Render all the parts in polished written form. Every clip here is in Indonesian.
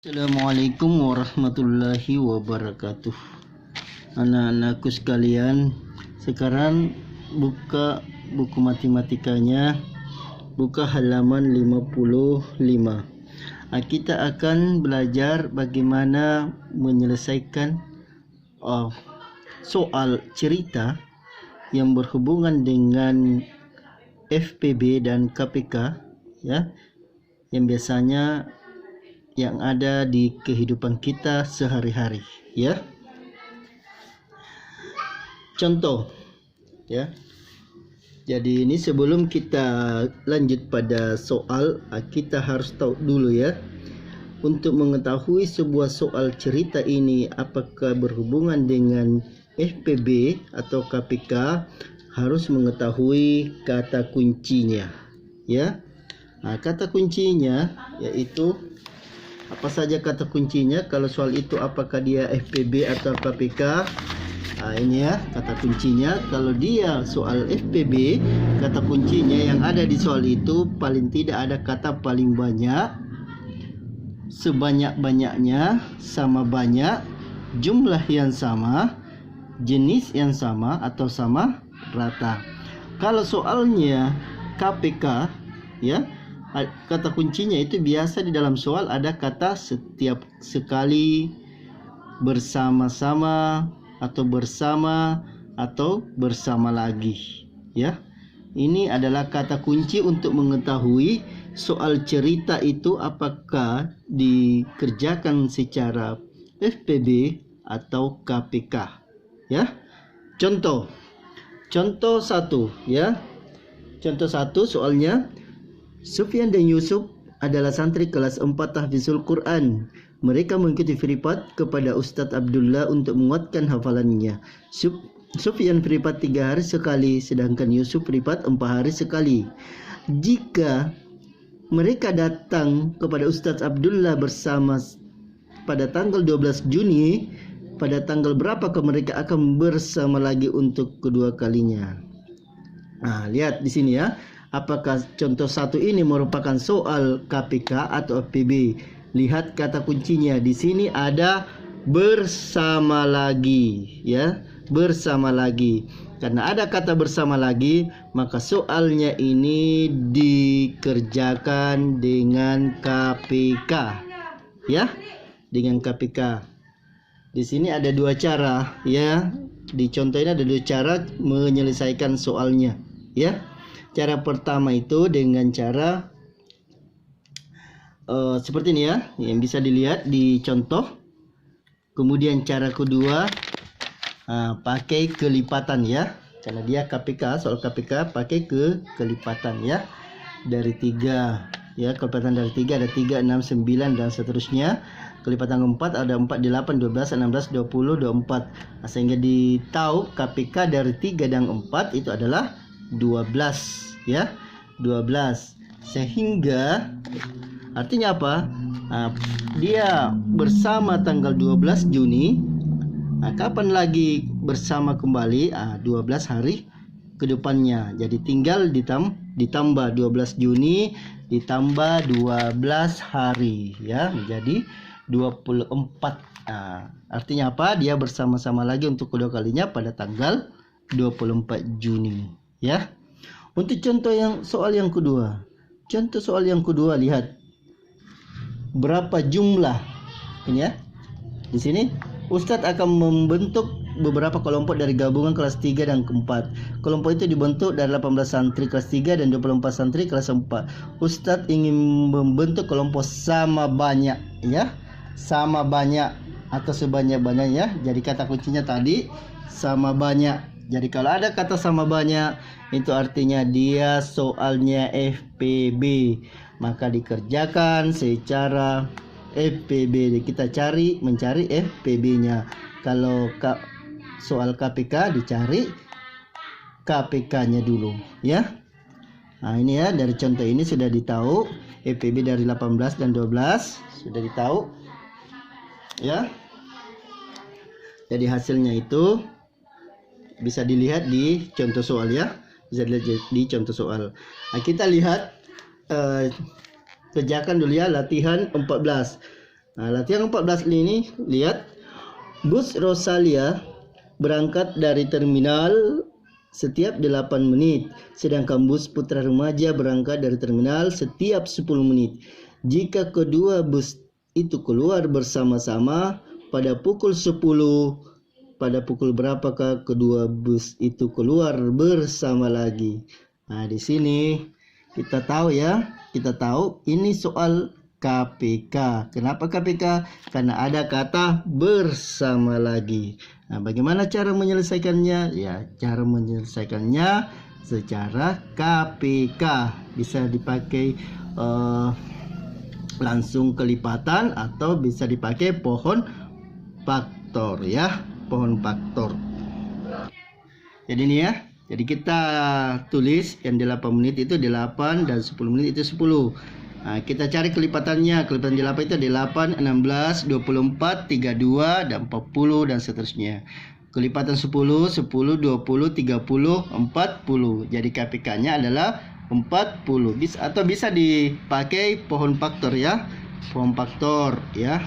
Assalamualaikum warahmatullahi wabarakatuh. Anak-anakku sekalian, sekarang buka buku matematikanya, buka halaman 55. Kita akan belajar bagaimana menyelesaikan soal cerita yang berhubungan dengan FPB dan KPK, ya, yang biasanya yang ada di kehidupan kita sehari-hari, ya. Contoh, ya. Jadi ini sebelum kita lanjut pada soal, kita harus tahu dulu, ya. Untuk mengetahui sebuah soal cerita ini apakah berhubungan dengan FPB atau KPK, harus mengetahui kata kuncinya, ya. Kata kuncinya yaitu apa saja kata kuncinya. Kalau soal itu apakah dia FPB atau KPK, ini ya kata kuncinya. Kalau dia soal FPB, kata kuncinya yang ada di soal itu paling tidak ada kata paling banyak, sebanyak-banyaknya, sama banyak, jumlah yang sama, jenis yang sama atau sama rata. Kalau soalnya KPK, ya, kata kuncinya itu biasa di dalam soal ada kata setiap sekali, bersama-sama, atau bersama, atau bersama lagi, ya. Ini adalah kata kunci untuk mengetahui soal cerita itu apakah dikerjakan secara FPB atau KPK, ya. Contoh 1, ya. Contoh 1 soalnya, Sufyan dan Yusuf adalah santri kelas 4 tahfizul Quran. Mereka mengikuti privat kepada Ustadz Abdullah untuk menguatkan hafalannya. Sufyan privat 3 hari sekali, sedangkan Yusuf privat 4 hari sekali. Jika mereka datang kepada Ustadz Abdullah bersama pada tanggal 12 Juni, pada tanggal berapakah mereka akan bersama lagi untuk kedua kalinya? Lihat di sini, ya. Apakah contoh 1 ini merupakan soal KPK atau FPB? Lihat kata kuncinya. Di sini ada bersama lagi, ya. Bersama lagi. Karena ada kata bersama lagi, maka soalnya ini dikerjakan dengan KPK, ya. Dengan KPK. Di sini ada 2 cara, ya. Di contoh ini ada 2 cara menyelesaikan soalnya, ya. Cara pertama itu dengan cara seperti ini, ya, yang bisa dilihat di contoh. Kemudian cara kedua pakai kelipatan, ya, karena dia KPK, soal KPK pakai kelipatan, ya. Dari 3, ya, kelipatan dari 3 ada 3, 6, 9 dan seterusnya. Kelipatan 4 ada 4, 8, 12, 16, 20, 24. Sehingga ditahu KPK dari 3 dan 4 itu adalah 12, ya. 12. Sehingga artinya apa? Dia bersama tanggal 12 Juni. Kapan lagi bersama kembali? 12 hari ke depannya. Jadi tinggal ditambah 12 Juni ditambah 12 hari, ya, menjadi 24. Artinya apa? Dia bersama-sama lagi untuk kedua kalinya pada tanggal 24 Juni, ya. Untuk contoh soal yang kedua. Contoh soal yang kedua, lihat berapa jumlah ini, ya. Di sini Ustadz akan membentuk beberapa kelompok dari gabungan kelas 3 dan keempat. Kelompok itu dibentuk dari 18 santri kelas 3 dan 24 santri kelas 4. Ustadz ingin membentuk kelompok sama banyak, ya. Sama banyak atau sebanyak-banyaknya. Jadi kata kuncinya tadi sama banyak. Jadi kalau ada kata sama banyak, itu artinya dia soalnya FPB, maka dikerjakan secara FPB. Kita mencari FPB-nya. Kalau soal KPK dicari KPK-nya dulu, ya. Ini, ya, dari contoh ini sudah ditahu FPB dari 18 dan 12 sudah ditahu, ya. Jadi hasilnya itu bisa dilihat di contoh soal, ya. Bisa dilihat di contoh soal. Kita lihat kerjakan dulu, ya, latihan 14. Nah, latihan 14 ini lihat, bus Rosalia berangkat dari terminal setiap 8 menit, sedangkan bus Putra Remaja berangkat dari terminal setiap 10 menit. Jika kedua bus itu keluar bersama-sama pada pukul 10, pada pukul berapakah kedua bus itu keluar bersama lagi? Nah, di sini kita tahu ya, kita tahu ini soal KPK. Kenapa KPK? Karena ada kata bersama lagi. Nah, bagaimana cara menyelesaikannya? Ya, cara menyelesaikannya secara KPK. Bisa dipakai langsung kelipatan atau bisa dipakai pohon faktor ya, pohon faktor. Jadi ini ya. Jadi kita tulis yang 8 menit itu 8 dan 10 menit itu 10. Nah, kita cari kelipatannya. Kelipatan 8 itu 8, 16, 24, 32 dan 40 dan seterusnya. Kelipatan 10, 10, 20, 30, 40. Jadi KPK-nya adalah 40. Atau bisa dipakai pohon faktor ya. Pohon faktor ya.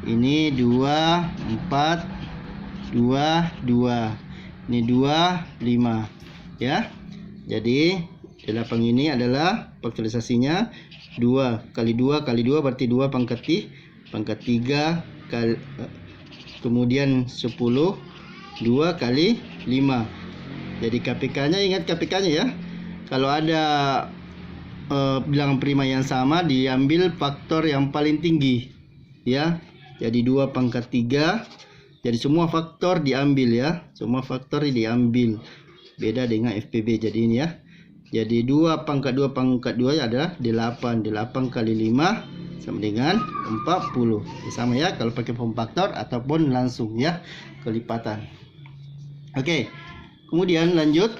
Ini 2, 4, 2, 2. Ini 2, 5 ya. Jadi 8 ini adalah faktorisasinya 2 kali 2 kali 2 berarti 2 pangkat 3 kali, kemudian 10, 2 kali 5. Jadi KPK-nya, ingat KPK-nya ya. Kalau ada bilangan prima yang sama, diambil faktor yang paling tinggi ya. Jadi 2 pangkat 3. Jadi semua faktor diambil ya. Semua faktor diambil. Beda dengan FPB. Jadi ini ya. Jadi 2 pangkat 2 pangkat 2 adalah 8. 8 kali 5 sama dengan 40. Sama ya kalau pakai pohon faktor ataupun langsung ya kelipatan. Oke. Kemudian lanjut.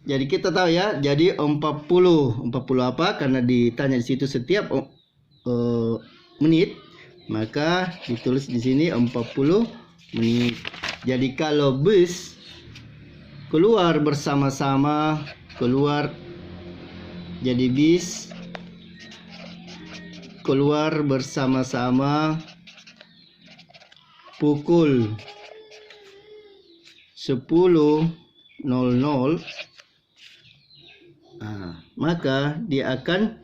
Jadi kita tahu ya. Jadi 40. 40 apa? Karena ditanya di situ setiap menit. Maka ditulis di sini 40 menit. Jadi kalau bus keluar bersama-sama, keluar, jadi bis keluar bersama-sama pukul 10.00, maka dia akan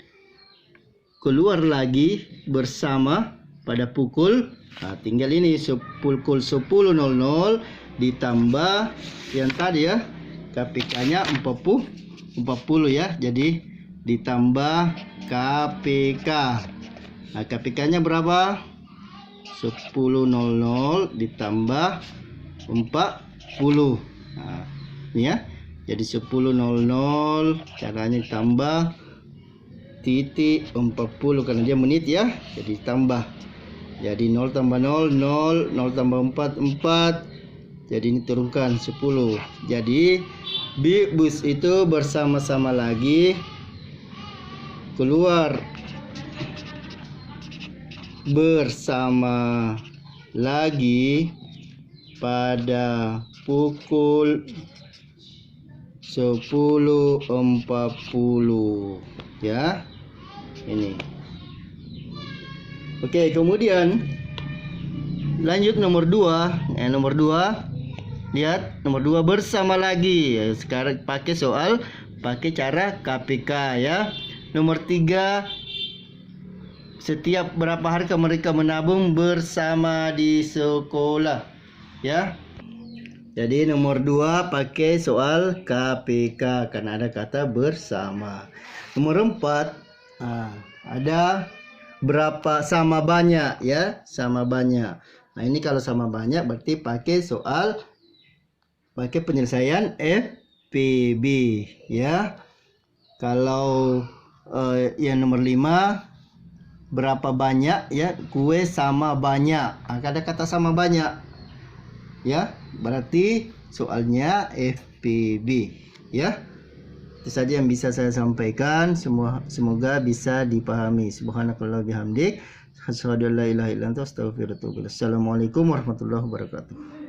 keluar lagi bersama pada pukul, tinggal ini pukul 10.00 ditambah yang tadi ya, KPK-nya 40 ya. Jadi ditambah KPK. Nah, KPK-nya berapa? 10.00 ditambah 40. Nah, ini ya. Jadi 10.00 caranya ditambah titik 40 karena dia menit ya. Jadi tambah. Jadi 0 tambah 0, 0, 0 tambah 4, 4. Jadi ini turunkan 10. Jadi bus itu bersama-sama lagi keluar bersama lagi pada pukul 10.40 ya. Ini. Oke, kemudian lanjut nomor 2. Nomor 2, lihat nomor 2 bersama lagi. Sekarang pakai cara KPK ya. Nomor 3, setiap berapa hari mereka menabung bersama di sekolah ya. Jadi nomor 2 pakai soal KPK karena ada kata bersama. Nomor 4, ada berapa sama banyak ya, sama banyak. Nah, ini kalau sama banyak berarti pakai penyelesaian FPB ya. Kalau yang nomor 5, berapa banyak ya kue sama banyak. Ada kata sama banyak ya, berarti soalnya FPB ya. Itu saja yang bisa saya sampaikan. Semoga bisa dipahami. Subhanakallah bihamdik, asyhadu an la ilaha illa anta, astaghfiruka wa atubu ilaik. Assalamualaikum warahmatullahi wabarakatuh.